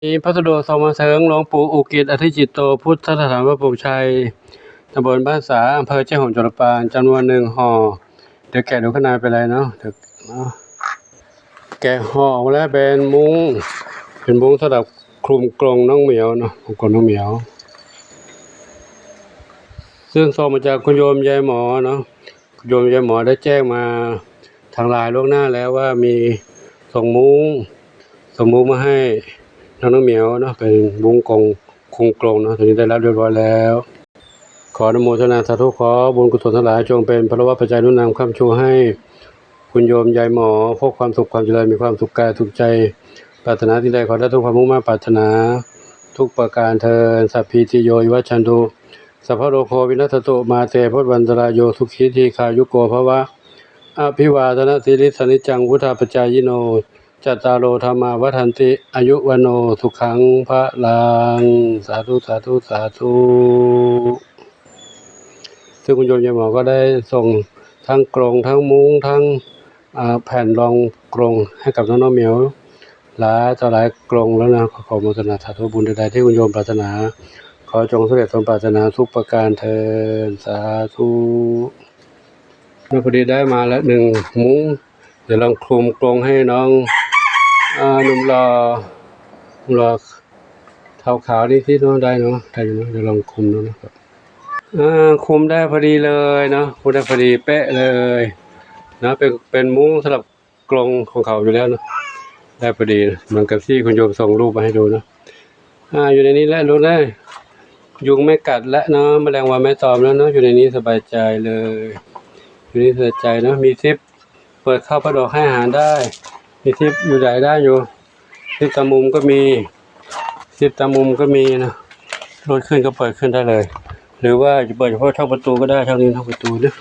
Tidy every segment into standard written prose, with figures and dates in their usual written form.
มีพัสดุส่งมาเสริมหลวงปู่อุกิจอธิจิตโตพุทธสถานพระภูมิชัยตำบลบ้านสาอำเภอแจ้ห่มจังหวัดลำปางจำนวน1 ห่อเดี๋ยวแกะดูข้างในเป็นไรเนาะแกะห่อออกแล้วเป็นมุ้งสำหรับคลุมกรงน้องเหมียวเนาะกรงน้องเหมียวซึ่งส่งมาจากคุณโยมยายหมอเนาะคุณโยมยายหมอได้แจ้งมาทางไลน์ล่วงหน้าแล้วว่ามีส่งมุ้งมาให้น้องเหมียวเนาะเป็นมุ้งกรงคุมกรงเนาะตอนนี้ได้รับเรียบร้อยแล้วขออนุโมทนาสาธุขอบุญกุศลทั้งหลายจงเป็นพระวะปัจจัยนุนนำค้ำชูให้คุณโยมยายหมอพบความสุขความเจริญมีความสุขกายสุขใจปรารถนาที่ใดขอได้ทุกความมุ่งมั่นปรารถนาทุกประการเทินสัพพิติโยวิวัชชันตุสัพพะโลกโควินัสตุมาเตพุทธวันตรายโยสุขีทีคายุโกภวะอภิวาทนาสิริสนิจังวุธาปจายโนจัตตารโอธรรมาวัฏันติอายุวโนสุขังพระลังสาธุซึ่งคุณโยมยายหมอก็ได้ส่งทั้งกรงทั้งมุ้งทั้งแผ่นรองกรงให้กับน้องเหมียวหลายต่อหลายกรงแล้วนะขอโมทนาสาธุบุญใดๆที่คุณโยมปรารถนาขอจงสำเร็จสมปรารถนาทุกประการเทินสาธุพอดีได้มาแล้ว1 มุ้งเดี๋ยวลองคลุมกรงให้น้องหนุ่มรอเท้าขาวนี่ที่น้องได้เนาะได้อยู่เนาะเดี๋ยวลองคลุมดูนะครับคุมได้พอดีเลยเนาะคุมได้พอดีเป๊ะเลยนะเป็นมุ้งสำหรับกรงของเขาอยู่แล้วเนาะได้พอดีเหมือนกับที่คุณโยมส่งรูปมาให้ดูเนาะอยู่ในนี้แล้วรู้ได้ยุงไม่กัดและเนาะแมลงวันไม่ตอมแล้วเนาะอยู่ในนี้สบายใจเลยอยู่นี่สบายใจเนาะมีซิปเปิดเข้าประดอกให้อาหารได้มีซิปอยู่ไหนได้อยู่ซิปตามมุมก็มีนะรถขึ้นก็เปิดขึ้นได้เลยหรือว่าจะเปิดเฉพาะช่องประตูก็ได้ช่องนี้ช่องประตูนะ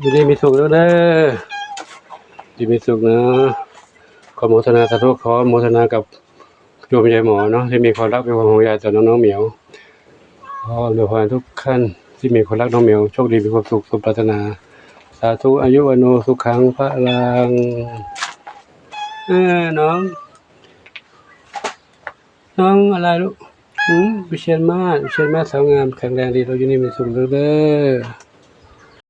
อยู่นี่มีสุขแล้วนะอยู่มีสุขนะขอโมทนาสาธุขอโมทนากับโยมยายหมอเนาะที่มีความรักมีความห่วงใยต่อน้องเหมียวขออวยพรทุกท่านที่มีความรักน้องเหมียวโชคดีมีความสุขสมปรารถนาสาธุอายุวโนสุขังพระลังน้องอะไรลูกวิเชียรมาศสาวงามแข็งแรงดีเราอยู่นี่มีสุขเด้อ